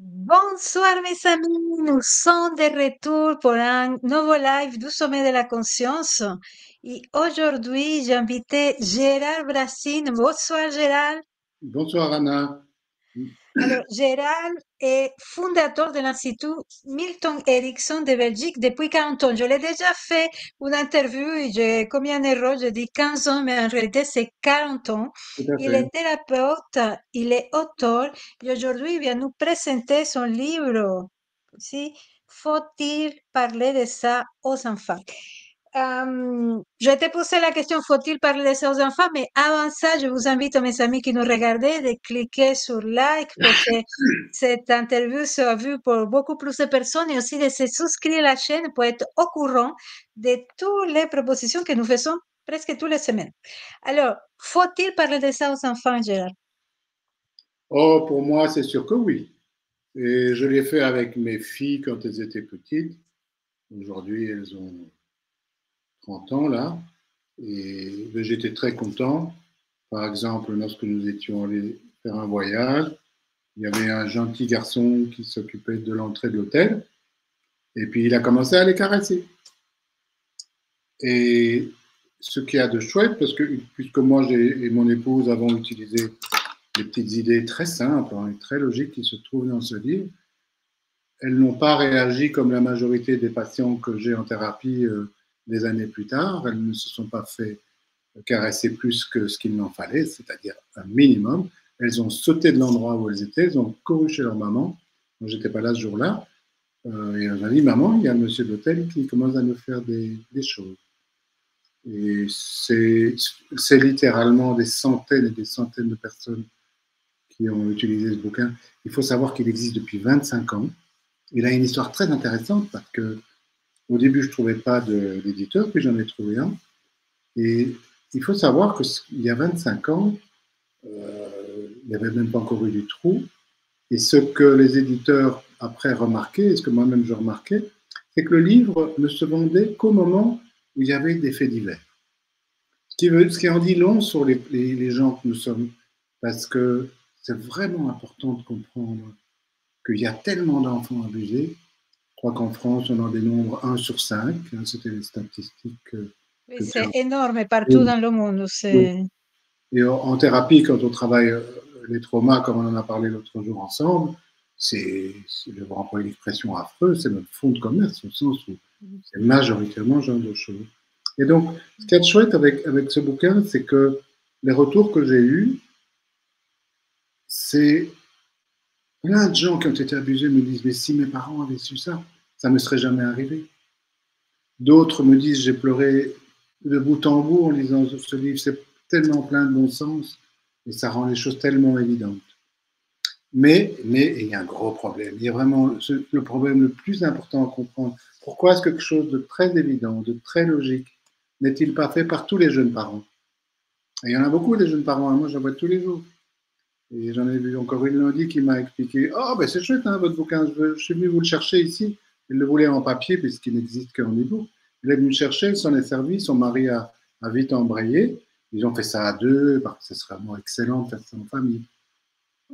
Bonsoir mes amis, nous sommes de retour pour un nouveau live du Sommet de la Conscience. Et aujourd'hui, j'ai invité Gérald Brassine. Bonsoir Gérald. Bonsoir Anna. Alors, Gérald est fondateur de l'Institut Milton Erickson de Belgique depuis 40 ans. Je l'ai déjà fait une interview et j'ai commis un erreur, j'ai dit 15 ans, mais en réalité c'est 40 ans. Tout à Il fait. est thérapeute, il est auteur et aujourd'hui il vient nous présenter son livre. Si, faut-il parler de ça aux enfants? Je t'ai posé la question, faut-il parler de ça aux enfants? Mais avant ça, je vous invite, mes amis qui nous regardez, de cliquer sur like pour que cette interview soit vue par beaucoup plus de personnes et aussi de se souscrire à la chaîne pour être au courant de toutes les propositions que nous faisons presque toutes les semaines. Alors, faut-il parler de ça aux enfants, Gérard? Oh, pour moi, c'est sûr que oui. Et je l'ai fait avec mes filles quand elles étaient petites. Aujourd'hui, elles ont 30 ans là. Et ben, j'étais très content. Par exemple, lorsque nous étions allés faire un voyage, il y avait un gentil garçon qui s'occupait de l'entrée de l'hôtel. Et puis, il a commencé à les caresser. Et ce qu'il y a de chouette, parce que puisque moi et mon épouse avons utilisé des petites idées très simples et très logiques qui se trouvent dans ce livre, elles n'ont pas réagi comme la majorité des patients que j'ai en thérapie des années plus tard. Elles ne se sont pas fait caresser plus que ce qu'il n'en fallait, c'est-à-dire un minimum. Elles ont sauté de l'endroit où elles étaient, elles ont couru chez leur maman. Moi, j'étais pas là ce jour-là. Et elles ont dit, maman, il y a monsieur de l'hôtel qui commence à nous faire des choses. Et c'est littéralement des centaines et des centaines de personnes qui ont utilisé ce bouquin. Il faut savoir qu'il existe depuis 25 ans. Il a une histoire très intéressante parce que au début, je ne trouvais pas d'éditeur, puis j'en ai trouvé un. Et il faut savoir qu'il y a 25 ans, il n'y avait même pas encore eu du trou. Et ce que les éditeurs après remarquaient, et ce que moi-même je remarquais, c'est que le livre ne se vendait qu'au moment où il y avait des faits divers. Ce qui en dit long sur les gens que nous sommes, parce que c'est vraiment important de comprendre qu'il y a tellement d'enfants abusés. Je crois qu'en France, on en dénombre 1 sur 5. C'était les statistiques Oui, que c'est tu énorme partout as. dans le monde. Oui. C'est... Et en thérapie, quand on travaille les traumas, comme on en a parlé l'autre jour ensemble, je vais employer l'expression affreux, c'est notre fonds de commerce, au sens où c'est majoritairement ce genre de choses. Et donc, ce qui est chouette avec ce bouquin, c'est que les retours que j'ai eus, c'est plein de gens qui ont été abusés me disent, mais si mes parents avaient su ça, ça ne me serait jamais arrivé. D'autres me disent, j'ai pleuré de bout en bout en lisant ce livre, c'est tellement plein de bon sens et ça rend les choses tellement évidentes. Mais il y a un gros problème. Il y a vraiment le problème le plus important à comprendre. Pourquoi est-ce que quelque chose de très évident, de très logique, n'est-il pas fait par tous les jeunes parents? Et il y en a beaucoup des jeunes parents, moi j'en vois tous les jours. Et j'en ai vu encore une lundi qui m'a expliqué, oh ben c'est chouette hein, votre bouquin, je suis venu vous le chercher ici. Il le voulait en papier puisqu'il n'existe qu'en e-book. Il est venu le chercher, il s'en est servi, son mari a vite embrayé. Ils ont fait ça à deux, parce que ce serait vraiment excellent de faire ça en famille.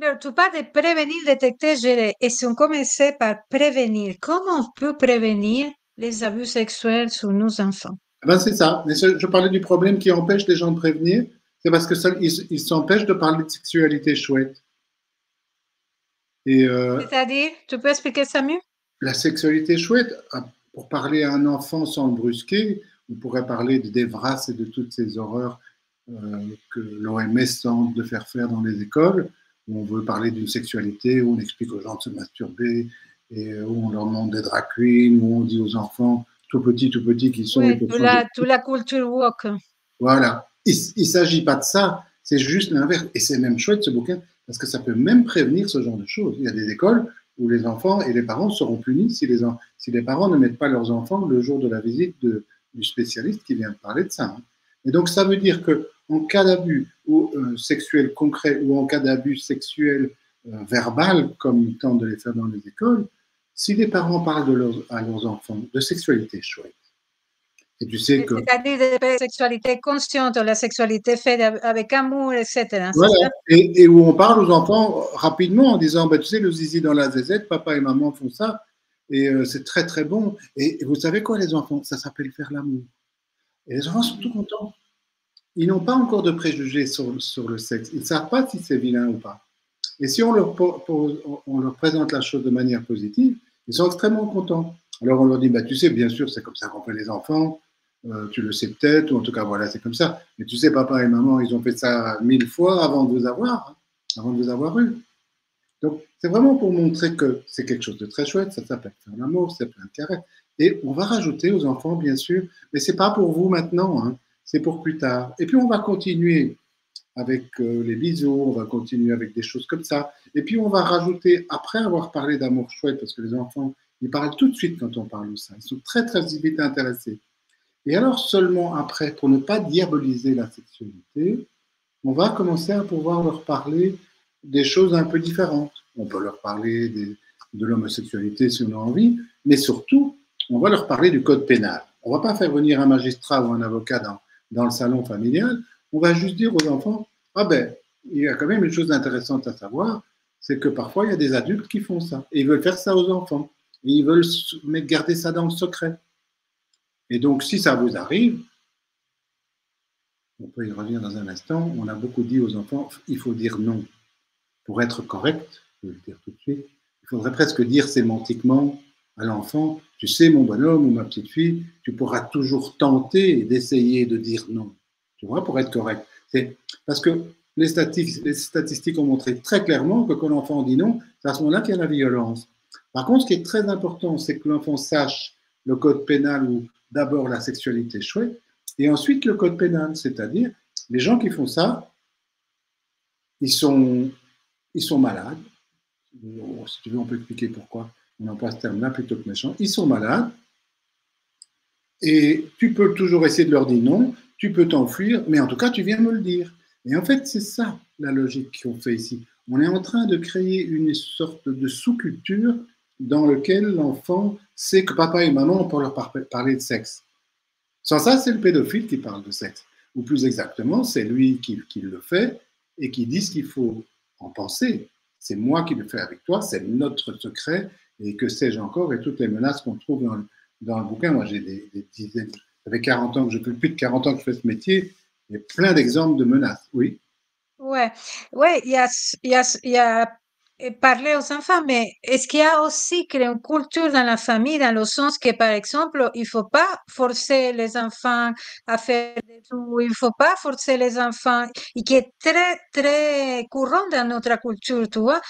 Alors, tu parles de prévenir, détecter, gérer. Et si on commençait par prévenir, comment on peut prévenir les abus sexuels sur nos enfants? Ben c'est ça. Je parlais du problème qui empêche les gens de prévenir, c'est parce que ils s'empêchent de parler de sexualité chouette. Et C'est-à-dire, tu peux expliquer ça mieux? la sexualité chouette, pour parler à un enfant sans le brusquer, on pourrait parler de d'Evras et de toutes ces horreurs que l'OMS tente de faire dans les écoles, où on veut parler d'une sexualité, où on explique aux gens de se masturber, et où on leur demande des drag queens, où on dit aux enfants tout petits qu'ils sont, ils Oui, peuvent changer. toute la culture woke. Voilà. Il ne s'agit pas de ça, c'est juste l'inverse. Et c'est même chouette ce bouquin, parce que ça peut même prévenir ce genre de choses. Il y a des écoles où les enfants et les parents seront punis si les parents ne mettent pas leurs enfants le jour de la visite du spécialiste qui vient de parler de ça. Hein. Et donc ça veut dire qu'en cas d'abus sexuel concret ou en cas d'abus sexuel verbal, comme ils tentent de les faire dans les écoles, si les parents parlent à leurs enfants de sexualité chouette, Et tu sais que, C'est-à-dire la sexualité consciente, la sexualité faite avec amour, etc. C'est voilà, ça? et où on parle aux enfants rapidement en disant, bah, tu sais, le zizi dans la zézette, papa et maman font ça, et c'est très très bon. Et vous savez quoi, les enfants? Ça s'appelle faire l'amour. Et les enfants sont tout contents. Ils n'ont pas encore de préjugés sur le sexe. Ils ne savent pas si c'est vilain ou pas. Et si on leur présente la chose de manière positive, ils sont extrêmement contents. Alors on leur dit, bah, tu sais, bien sûr, c'est comme ça qu'on fait les enfants, tu le sais peut-être, ou en tout cas, voilà, c'est comme ça. Mais tu sais, papa et maman, ils ont fait ça 1000 fois avant de vous avoir, hein, avant de vous avoir eu. Donc, c'est vraiment pour montrer que c'est quelque chose de très chouette, ça s'appelle faire l'amour, c'est plein de caresses. Et on va rajouter aux enfants, bien sûr, mais c'est pas pour vous maintenant, hein, c'est pour plus tard. Et puis on va continuer avec les bisous, on va continuer avec des choses comme ça. Et puis on va rajouter, après avoir parlé d'amour chouette, parce que les enfants, ils parlent tout de suite quand on parle de ça, ils sont très très vite intéressés. Et alors seulement après, pour ne pas diaboliser la sexualité, on va commencer à pouvoir leur parler des choses un peu différentes. On peut leur parler de l'homosexualité si on a envie, mais surtout, on va leur parler du code pénal. On ne va pas faire venir un magistrat ou un avocat dans le salon familial, on va juste dire aux enfants, ah ben, il y a quand même une chose intéressante à savoir, c'est que parfois il y a des adultes qui font ça, et ils veulent faire ça aux enfants, et ils veulent garder ça dans le secret. Et donc, si ça vous arrive, on peut y revenir dans un instant, on a beaucoup dit aux enfants, il faut dire non. Pour être correct, je vais le dire tout de suite, il faudrait presque dire sémantiquement à l'enfant, tu sais, mon bonhomme ou ma petite fille, tu pourras toujours tenter d'essayer de dire non. Tu vois, pour être correct. C'est parce que les statistiques ont montré très clairement que quand l'enfant dit non, c'est à ce moment-là qu'il y a la violence. Par contre, ce qui est très important, c'est que l'enfant sache le code pénal ou d'abord la sexualité chouette, et ensuite le code pénal, c'est-à-dire les gens qui font ça, ils sont, ils sont malades. Si tu veux, on peut expliquer pourquoi on emploie ce terme-là plutôt que méchant. Ils sont malades et tu peux toujours essayer de leur dire non, tu peux t'enfuir, mais en tout cas, tu viens me le dire. Et en fait, c'est ça la logique qu'on fait ici. On est en train de créer une sorte de sous-culture dans laquelle l'enfant sait que papa et maman peuvent leur parler de sexe. Sans ça, c'est le pédophile qui parle de sexe. Ou plus exactement, c'est lui qui le fait et qui dit ce qu'il faut en penser. C'est moi qui le fais avec toi, c'est notre secret, et que sais-je encore, et toutes les menaces qu'on trouve dans le bouquin. Moi, j'ai des dizaines, ça fait 40 ans que je fais, plus de 40 ans que je fais ce métier, il y a plein d'exemples de menaces, oui. Ouais, ouais, il y a parler aux enfants, mais est-ce qu'il y a aussi créer une culture dans la famille, dans le sens que, par exemple, il faut pas forcer les enfants à faire des trucs, il faut pas forcer les enfants, et qui est très, très courant dans notre culture, tu vois.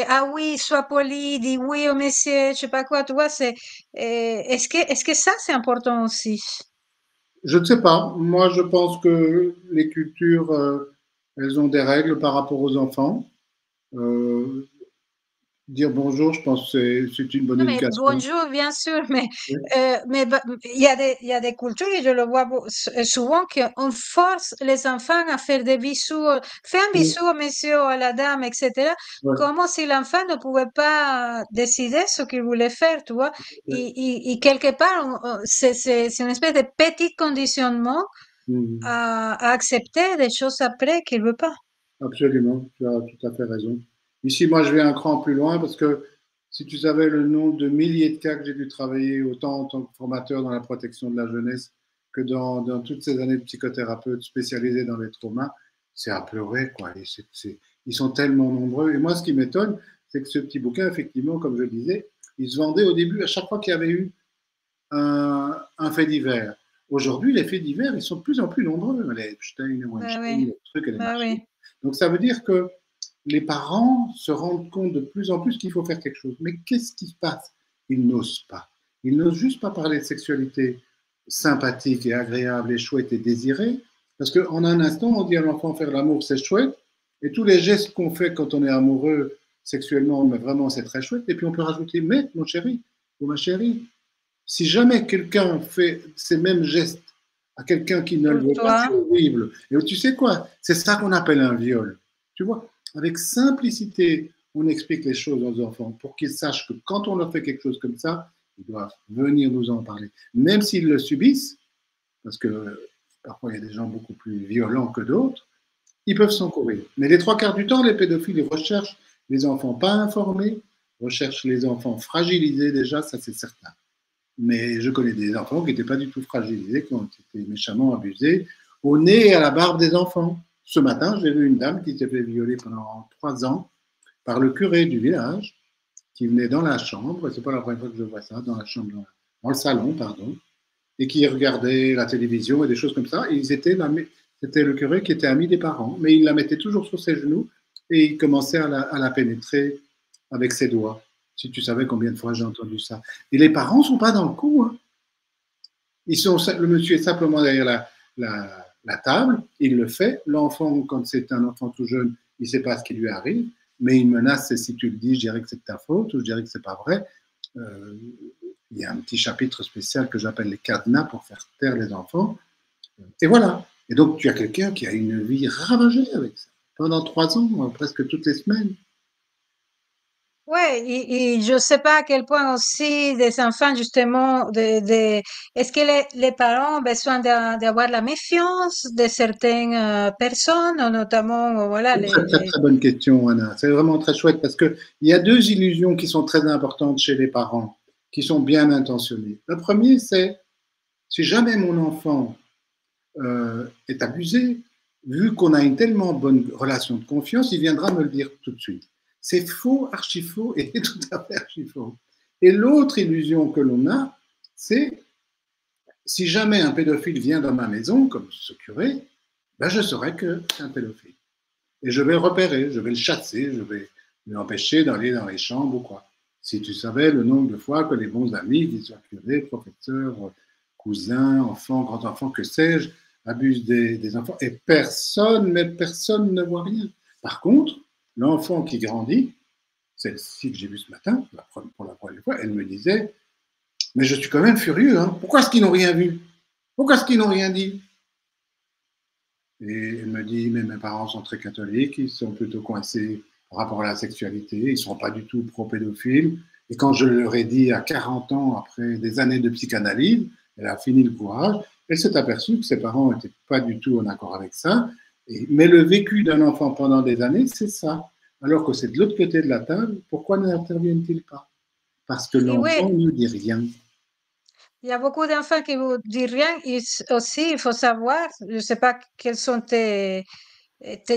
Ah oui, sois poli, dis oui au monsieur, je sais pas quoi, tu vois, est-ce que ça, c'est important aussi? Je ne sais pas. Moi, je pense que les cultures, elles ont des règles par rapport aux enfants. Euh, Dire bonjour, je pense que c'est une bonne Non, mais éducation. bonjour, bien sûr, Oui, il y a des cultures, et je le vois souvent, qu'on force les enfants à faire des bisous, fais un oui, bisou au monsieur ou à la dame, etc., ouais, comme si l'enfant ne pouvait pas décider ce qu'il voulait faire, tu vois. ouais. Et quelque part, c'est une espèce de petit conditionnement Mhm. à accepter des choses après qu'il veut pas. Absolument, tu as tout à fait raison. Ici, moi, je vais un cran plus loin parce que si tu savais le nombre de milliers de cas que j'ai dû travailler, autant en tant que formateur dans la protection de la jeunesse que dans toutes ces années de psychothérapeute spécialisé dans les traumas, c'est à pleurer, quoi. Et ils sont tellement nombreux. Et moi, ce qui m'étonne, c'est que ce petit bouquin, effectivement, comme je le disais, il se vendait au début à chaque fois qu'il y avait eu un fait divers. Aujourd'hui, les faits divers, ils sont de plus en plus nombreux. Les Epstein, les Bah Weinstein, oui, les trucs et les bah machins. oui. Donc, ça veut dire que les parents se rendent compte de plus en plus qu'il faut faire quelque chose. Mais qu'est-ce qui se passe? Ils n'osent pas. Ils n'osent juste pas parler de sexualité sympathique et agréable et chouette et désirée. Parce qu'en un instant, on dit à l'enfant faire l'amour, c'est chouette. Et tous les gestes qu'on fait quand on est amoureux sexuellement, mais vraiment, c'est très chouette. Et puis, on peut rajouter, mais mon chéri ou ma chérie, si jamais quelqu'un fait ces mêmes gestes à quelqu'un qui ne le Pour veut pas, c'est toi. horrible. Et tu sais quoi? C'est ça qu'on appelle un viol. Tu vois, avec simplicité, on explique les choses aux enfants pour qu'ils sachent que quand on leur fait quelque chose comme ça, ils doivent venir nous en parler. Même s'ils le subissent, parce que parfois il y a des gens beaucoup plus violents que d'autres, ils peuvent s'encourir. Mais les trois quarts du temps, les pédophiles ils recherchent les enfants pas informés, recherchent les enfants fragilisés déjà, ça c'est certain. Mais je connais des enfants qui n'étaient pas du tout fragilisés, qui ont été méchamment abusés, au nez et à la barbe des enfants. Ce matin, j'ai vu une dame qui s'est fait violer pendant 3 ans par le curé du village, qui venait dans la chambre, c'est pas la première fois que je vois ça, dans la chambre, dans le salon, pardon, et qui regardait la télévision et des choses comme ça. Et c'était le curé qui était ami des parents, mais il la mettait toujours sur ses genoux et il commençait à la pénétrer avec ses doigts. Si tu savais combien de fois j'ai entendu ça. Et les parents ne sont pas dans le coup. Hein. Le monsieur est simplement derrière la table, il le fait. L'enfant, quand c'est un enfant tout jeune, il ne sait pas ce qui lui arrive, mais il menace, si tu le dis, je dirais que c'est de ta faute, ou je dirais que ce n'est pas vrai. Il y a un petit chapitre spécial que j'appelle les cadenas pour faire taire les enfants. Et voilà. Et donc, tu as quelqu'un qui a une vie ravagée avec ça. Pendant 3 ans, presque toutes les semaines. Ouais, et je sais pas à quel point aussi des enfants, justement, est-ce que les parents ont besoin d'avoir la méfiance de certaines personnes, notamment, voilà, Très, très, très bonne question, Anna. C'est vraiment très chouette parce qu'il y a deux illusions qui sont très importantes chez les parents, qui sont bien intentionnées. Le premier, c'est si jamais mon enfant est abusé, vu qu'on a une tellement bonne relation de confiance, il viendra me le dire tout de suite. C'est faux, archi faux et tout à fait archi faux. Et l'autre illusion que l'on a, c'est si jamais un pédophile vient dans ma maison, comme ce curé, ben je saurai que c'est un pédophile. Et je vais le repérer, je vais le chasser, je vais l'empêcher d'aller dans les chambres ou quoi. Si tu savais le nombre de fois que les bons amis, qu'ils soient curés, professeurs, cousins, enfants, grands-enfants, que sais-je, abusent des enfants, et personne, mais personne ne voit rien. Par contre, l'enfant qui grandit, celle-ci que j'ai vue ce matin, pour la première fois, elle me disait, mais je suis quand même furieux, hein. Pourquoi est-ce qu'ils n'ont rien vu? Pourquoi est-ce qu'ils n'ont rien dit? Et elle me dit, mais mes parents sont très catholiques, ils sont plutôt coincés par rapport à la sexualité, ils ne sont pas du tout pro-pédophiles. Et quand je leur ai dit à 40 ans, après des années de psychanalyse, elle a fini le courage, elle s'est aperçue que ses parents n'étaient pas du tout en accord avec ça. Mais le vécu d'un enfant pendant des années, c'est ça. Alors que c'est de l'autre côté de la table, pourquoi n'interviennent-ils pas? Parce que et l'enfant ouais, ne dit rien. il y a beaucoup d'enfants qui vous disent rien. Aussi, il faut savoir, je ne sais pas quels sont tes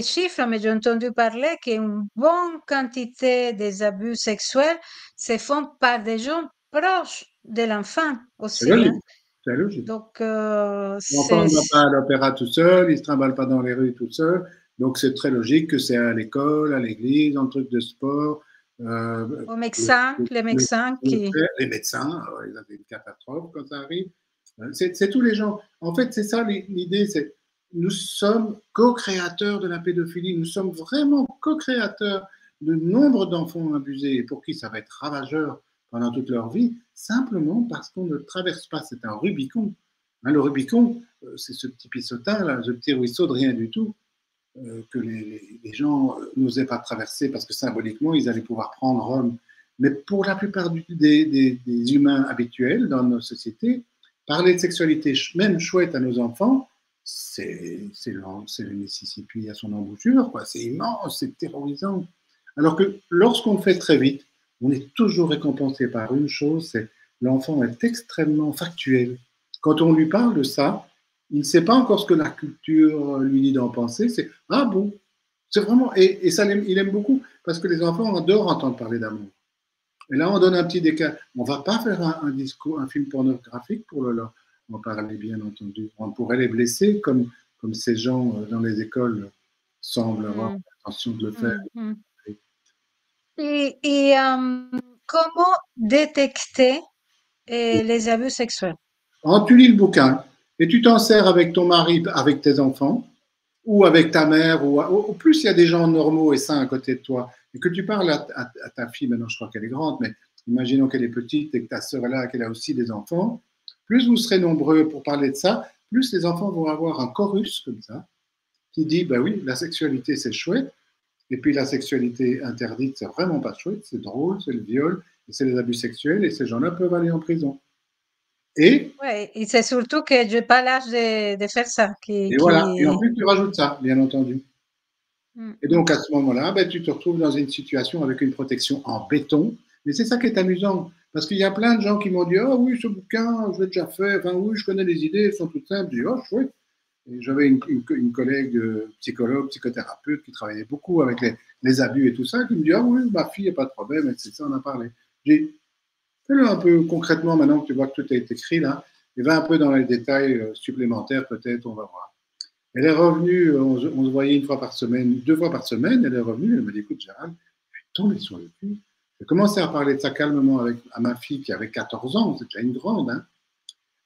chiffres, mais j'ai entendu parler qu'une bonne quantité des abus sexuels se font par des gens proches de l'enfant C'est aussi, hein. logique. C'est logique. Donc, L'enfant ne va pas à l'opéra tout seul, il ne se trimballe pas dans les rues tout seul. Donc, c'est très logique que c'est à l'école, à l'église, dans le truc de sport. Euh, les médecins qui... les médecins, ils ont une catastrophe quand ça arrive. C'est tous les gens. En fait, c'est ça l'idée, c'est nous sommes co-créateurs de la pédophilie, nous sommes vraiment co-créateurs de nombre d'enfants abusés et pour qui ça va être ravageur pendant toute leur vie, simplement parce qu'on ne traverse pas, c'est un Rubicon. Hein, le Rubicon, c'est ce petit pissotin, là, ce petit ruisseau de rien du tout, que les gens n'osaient pas traverser parce que symboliquement, ils allaient pouvoir prendre Rome. Mais pour la plupart des humains habituels dans nos sociétés, parler de sexualité, même chouette à nos enfants, c'est le Mississippi à son embouchure, quoi. C'est immense, c'est terrorisant. Alors que lorsqu'on le fait très vite, on est toujours récompensé par une chose, c'est l'enfant est extrêmement factuel. Quand on lui parle de ça, il ne sait pas encore ce que la culture lui dit d'en penser. C'est ah bon, c'est vraiment et ça il aime beaucoup parce que les enfants adorent entendre parler d'amour. Et là, on donne un petit décalage. On ne va pas faire un discours, un film pornographique pour leur en parler, bien entendu. On pourrait les blesser comme ces gens dans les écoles semblent avoir Mm, l'intention de le faire. mm, mm. Et comment détecter les abus sexuels? Quand tu lis le bouquin et tu t'en sers avec ton mari, avec tes enfants, ou avec ta mère, ou au plus il y a des gens normaux et sains à côté de toi, et que tu parles à ta fille, maintenant je crois qu'elle est grande, mais imaginons qu'elle est petite et que ta sœur est là, qu'elle a aussi des enfants, plus vous serez nombreux pour parler de ça, plus les enfants vont avoir un chorus comme ça, qui dit, ben oui, la sexualité c'est chouette, et puis la sexualité interdite c'est vraiment pas chouette, c'est drôle, c'est le viol, et c'est les abus sexuels, et ces gens-là peuvent aller en prison. Et, Ouais, et c'est surtout que j'ai pas l'âge de faire ça, et voilà. Et en plus, tu rajoutes ça, bien entendu. Mm, Et mm. donc, à ce moment-là, ben, tu te retrouves dans une situation avec une protection en béton. Mais c'est ça qui est amusant. Parce qu'il y a plein de gens qui m'ont dit: Ah oui, ce bouquin, je l'ai déjà fait. Enfin, oui, je connais les idées, elles sont toutes simples. Je dis: Oh, chouette. Et j'avais une collègue psychologue, psychothérapeute qui travaillait beaucoup avec les abus et tout ça, qui me dit: Ah oui, ma fille, il n'y a pas de problème, et c'est ça, on en a parlé. J'ai dit: Fais-le un peu concrètement maintenant que tu vois que tout est écrit là, et va un peu dans les détails supplémentaires, peut-être, on va voir. Elle est revenue, on se voyait une fois par semaine, 2 fois par semaine, elle est revenue, elle m'a dit: Écoute, Gérald, je suis tombé sur le cul. J'ai commencé à parler de ça calmement à ma fille qui avait 14 ans, c'est déjà une grande. Hein.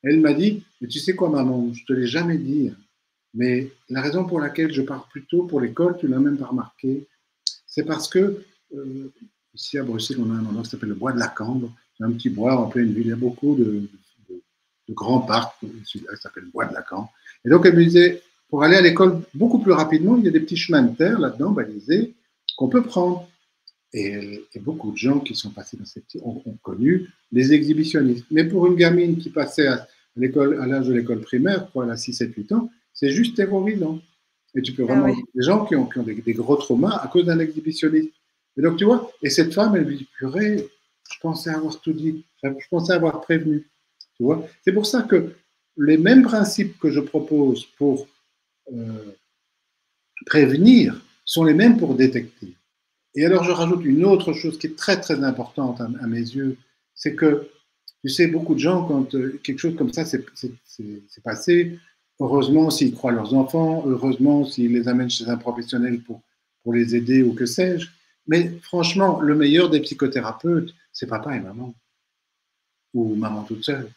Elle m'a dit: Mais tu sais quoi, maman, je ne te l'ai jamais dit, mais la raison pour laquelle je pars plus tôt pour l'école, tu ne l'as même pas remarqué, c'est parce que ici à Bruxelles, on a un endroit qui s'appelle le Bois de la Cambre. C'est un petit bois en pleine ville. Il y a beaucoup de grands parcs. Ça s'appelle le Bois de la Cambre. Et donc, elle me disait, pour aller à l'école beaucoup plus rapidement, il y a des petits chemins de terre là-dedans, balisés, qu'on peut prendre. Et beaucoup de gens qui sont passés dans ces petits ont connu les exhibitionnistes. Mais pour une gamine qui passait à l'école, à l'âge de l'école primaire, quoi, elle a 6, 7, 8 ans, c'est juste terrorisant. Et tu peux Ah vraiment oui. des gens qui ont des gros traumas à cause d'un exhibitionniste. Et donc, tu vois, et cette femme, elle me dit: Purée, je pensais avoir tout dit, je pensais avoir prévenu. Tu vois, c'est pour ça que les mêmes principes que je propose pour euh, prévenir sont les mêmes pour détecter. Et alors, je rajoute une autre chose qui est très, très importante à mes yeux, c'est que, tu sais, beaucoup de gens, quand quelque chose comme ça s'est passé, heureusement s'ils croient leurs enfants, heureusement s'ils les amènent chez un professionnel pour les aider ou que sais-je. Mais franchement, le meilleur des psychothérapeutes, c'est papa et maman, ou maman toute seule.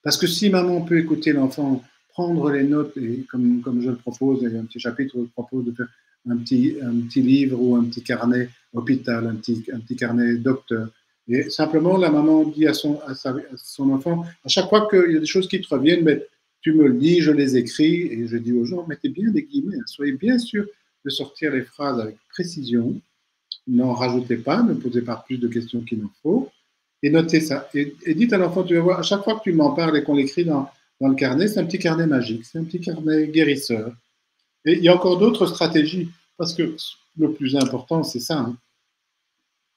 Parce que si maman peut écouter l'enfant, prendre les notes, et comme je le propose, il y a un petit chapitre où je propose de faire un petit livre ou un petit carnet hôpital, un petit carnet docteur. Et simplement, la maman dit à son enfant, à chaque fois qu'il y a des choses qui te reviennent, mais tu me le dis, je les écris, et je dis aux gens: mettez bien des guillemets, hein, soyez bien sûr de sortir les phrases avec précision, n'en rajoutez pas, ne posez pas plus de questions qu'il n'en faut, et notez ça. Et dites à l'enfant: tu vas voir, à chaque fois que tu m'en parles et qu'on l'écrit dans le carnet, c'est un petit carnet magique, c'est un petit carnet guérisseur. Et il y a encore d'autres stratégies, parce que le plus important, c'est ça, hein,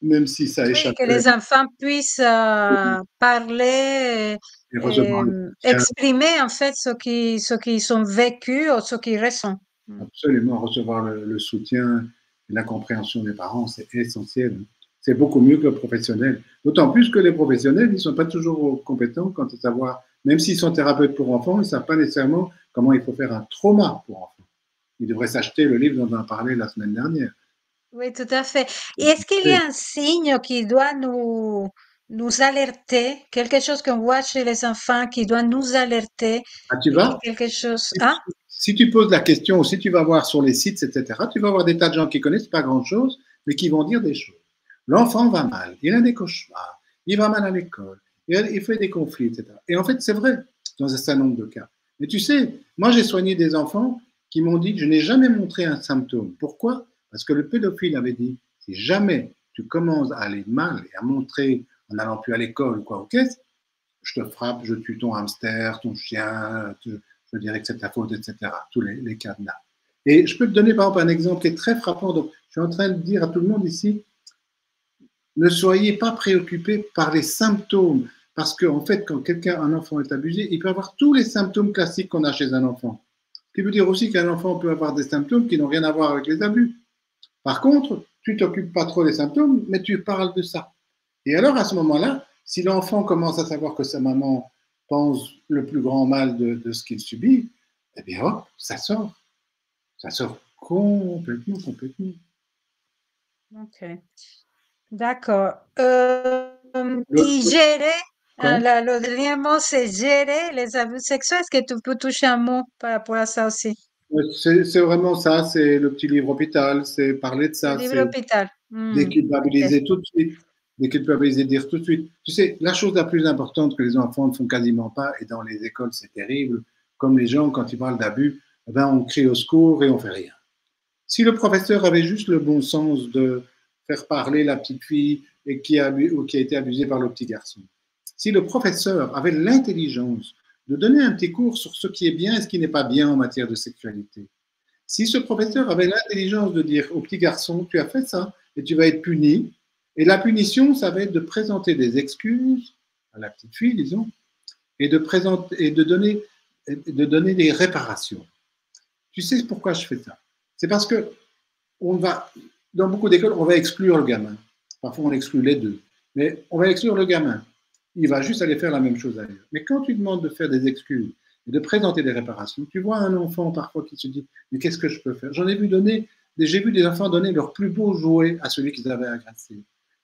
même si ça Oui, que échappait les enfants puissent parler, et recevoir le soutien, exprimer en fait ce qu'ils ont vécu ou ce qu'ils ressentent. Mm. absolument recevoir le soutien et la compréhension des parents, c'est essentiel. Hein. C'est beaucoup mieux que le professionnel. D'autant plus que les professionnels, ils ne sont pas toujours compétents quant à savoir, même s'ils sont thérapeutes pour enfants, ils ne savent pas nécessairement comment il faut faire un trauma pour enfants. Ils devraient s'acheter le livre dont on a parlé la semaine dernière. Oui, tout à fait. Et est-ce qu'il y a un signe qui doit nous alerter, quelque chose qu'on voit chez les enfants qui doit nous alerter, Ah, tu et vas, quelque chose, si, ah, si tu poses la question ou si tu vas voir sur les sites, etc., tu vas voir des tas de gens qui connaissent pas grand-chose, mais qui vont dire des choses. L'enfant va mal, il a des cauchemars, il va mal à l'école, il fait des conflits, etc. Et en fait, c'est vrai dans un certain nombre de cas. Mais tu sais, moi, j'ai soigné des enfants qui m'ont dit que je n'ai jamais montré un symptôme. Pourquoi? Parce que le pédophile avait dit: si jamais tu commences à aller mal et à montrer en n'allant plus à l'école ou quoi, ok, je te frappe, je tue ton hamster, ton chien, je dirais que c'est ta faute, etc. Tous les cadenas. Et je peux te donner par exemple un exemple qui est très frappant. Donc, je suis en train de dire à tout le monde ici: ne soyez pas préoccupés par les symptômes. Parce qu'en en fait, quand un enfant est abusé, il peut avoir tous les symptômes classiques qu'on a chez un enfant. Ce qui veut dire aussi qu'un enfant peut avoir des symptômes qui n'ont rien à voir avec les abus. Par contre, tu t'occupes pas trop des symptômes, mais tu parles de ça. Et alors, à ce moment-là, si l'enfant commence à savoir que sa maman pense le plus grand mal de ce qu'il subit, eh bien, hop, ça sort. Ça sort complètement, complètement. ok, d'accord. Le, Et gérer, quand le dernier mot, c'est gérer les abus sexuels. Est-ce que tu peux toucher un mot par rapport à ça aussi? c'est vraiment ça, c'est le petit livre hôpital, c'est parler de Le ça, livre c'est hôpital. Hmm, ok. déculpabiliser tout de suite, déculpabiliser, dire tout de suite. Tu sais, la chose la plus importante que les enfants ne font quasiment pas, et dans les écoles c'est terrible, comme les gens quand ils parlent d'abus, eh ben, on crie au secours et on fait rien. Si le professeur avait juste le bon sens de faire parler la petite fille et qui a été abusée par le petit garçon, si le professeur avait l'intelligence de donner un petit cours sur ce qui est bien et ce qui n'est pas bien en matière de sexualité, si ce professeur avait l'intelligence de dire au petit garçon, tu as fait ça et tu vas être puni, et la punition, ça va être de présenter des excuses à la petite fille, disons, et de donner des réparations. Tu sais pourquoi je fais ça? C'est parce que on va, dans beaucoup d'écoles, on va exclure le gamin. Parfois, on exclut les deux. Mais on va exclure le gamin. Il va juste aller faire la même chose ailleurs. Mais quand tu demandes de faire des excuses et de présenter des réparations, tu vois un enfant parfois qui se dit, mais qu'est-ce que je peux faire? J'ai vu des enfants donner leur plus beau jouet à celui qu'ils avaient agressé.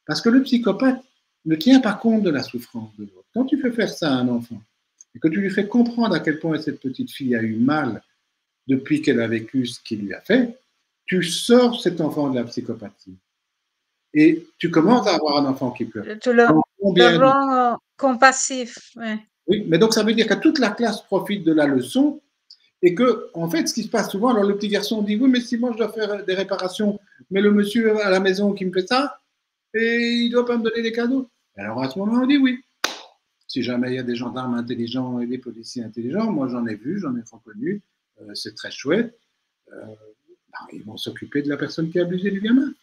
Parce que le psychopathe ne tient pas compte de la souffrance de l'autre. Quand tu fais faire ça à un enfant et que tu lui fais comprendre à quel point cette petite fille a eu mal depuis qu'elle a vécu ce qu'il lui a fait, tu sors cet enfant de la psychopathie. Et tu commences à avoir un enfant qui pleure. Tu le rends compassif. Ouais. Oui, mais donc ça veut dire que toute la classe profite de la leçon et que, en fait, ce qui se passe souvent, alors le petit garçon dit oui, mais si moi je dois faire des réparations, mais le monsieur à la maison qui me fait ça, et il ne doit pas me donner des cadeaux. Alors à ce moment, on dit oui. Si jamais il y a des gendarmes intelligents et des policiers intelligents, moi j'en ai vu, j'en ai reconnu, c'est très chouette. Ils vont s'occuper de la personne qui a abusé du gamin.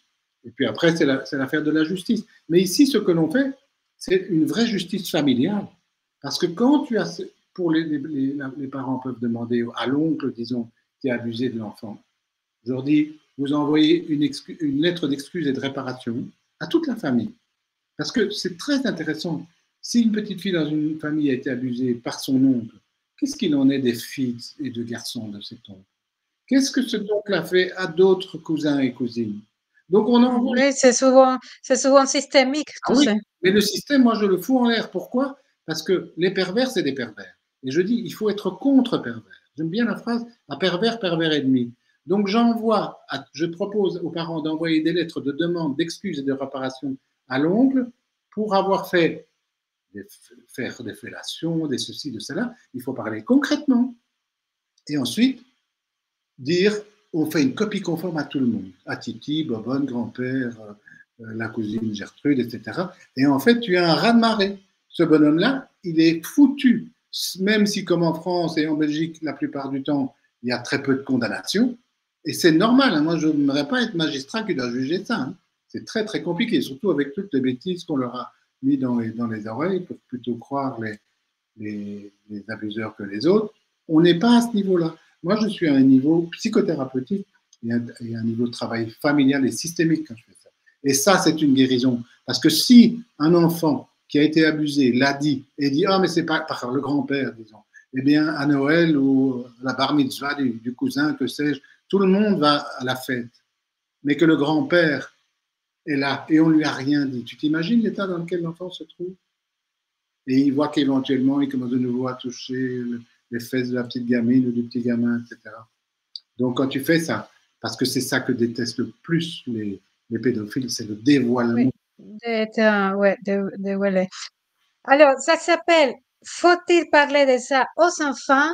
Et puis après, c'est l'affaire de la justice. Mais ici, ce que l'on fait, c'est une vraie justice familiale. Parce que quand tu as, les parents peuvent demander à l'oncle, disons, qui a abusé de l'enfant, je leur dis, vous envoyez une lettre d'excuse et de réparation à toute la famille. Parce que c'est très intéressant. Si une petite fille dans une famille a été abusée par son oncle, qu'est-ce qu'il en est des filles et de garçons de cet oncle? Qu'est-ce que cet oncle a fait à d'autres cousins et cousines? Donc on envoie. Oui, c'est souvent systémique, Ah tout oui, ça. mais le système, moi je le fous en l'air. Pourquoi? Parce que les pervers, c'est des pervers. Et je dis, il faut être contre pervers. J'aime bien la phrase, à pervers, pervers ennemi. Donc je propose aux parents d'envoyer des lettres de demande d'excuses et de réparation à l'oncle pour avoir fait faire des fellations, des ceci, de cela. Il faut parler concrètement. Et ensuite, dire on fait une copie conforme à tout le monde, à Titi, Bobonne, grand-père, la cousine Gertrude, etc. Et en fait, tu as un raz-de-marée. Ce bonhomme-là, il est foutu, même si comme en France et en Belgique, la plupart du temps, il y a très peu de condamnations. Et c'est normal, hein. Moi, je n'aimerais pas être magistrat qui doit juger ça. Hein. C'est très, très compliqué, surtout avec toutes les bêtises qu'on leur a mis dans les oreilles pour plutôt croire les abuseurs que les autres. On n'est pas à ce niveau-là. Moi, je suis à un niveau psychothérapeutique et un niveau de travail familial et systémique quand je fais ça. Et ça, c'est une guérison. Parce que si un enfant qui a été abusé l'a dit et dit ah mais c'est pas par le grand-père, disons, eh bien à Noël ou à la bar mitzvah du cousin, que sais-je, tout le monde va à la fête, mais que le grand-père est là et on lui a rien dit. Tu t'imagines l'état dans lequel l'enfant se trouve? Et il voit qu'éventuellement, il commence de nouveau à toucher les fesses de la petite gamine ou du petit gamin, etc. Donc, quand tu fais ça, parce que c'est ça que détestent le plus les pédophiles, c'est le dévoilement. Oui, ouais, dévoiler. Alors, ça s'appelle Faut-il parler de ça aux enfants?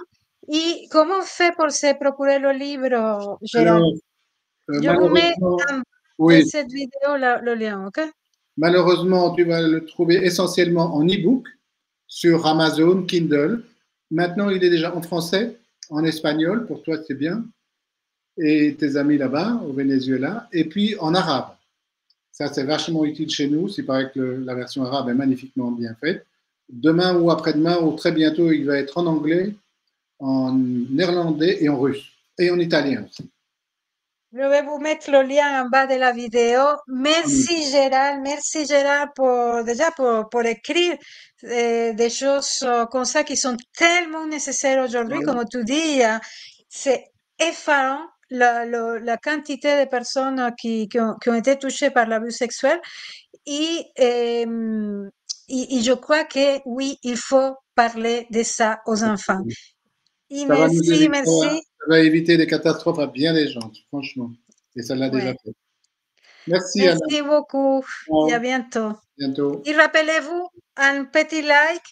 Et comment on fait pour se procurer le livre, Gérard? Alors, Je vous mets malheureusement, en de oui, cette vidéo le lien, OK? malheureusement, tu vas le trouver essentiellement en e-book sur Amazon, Kindle. Maintenant, il est déjà en français, en espagnol, pour toi, c'est bien, et tes amis là-bas, au Venezuela, et puis en arabe. Ça, c'est vachement utile chez nous. Il paraît que la version arabe est magnifiquement bien faite. Demain ou après-demain, ou très bientôt, il va être en anglais, en néerlandais et en russe. Et en italien aussi. Je vais vous mettre le lien en bas de la vidéo. Merci Gérard pour déjà pour écrire des choses comme ça qui sont tellement nécessaires aujourd'hui. Comme tu dis, c'est effarant la quantité de personnes qui ont été touchées par l'abus sexuel. Et, et je crois que oui, il faut parler de ça aux enfants. Et Ça va nous merci, éviter, merci. ça va éviter des catastrophes à bien des gens, franchement. Et ça l'a déjà Ouais. fait. Merci, Anna. Merci beaucoup et à À bientôt. bientôt. Et rappelez-vous, un petit like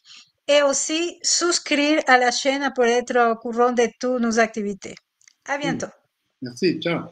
et aussi souscrire à la chaîne pour être au courant de toutes nos activités. À bientôt. Merci, ciao.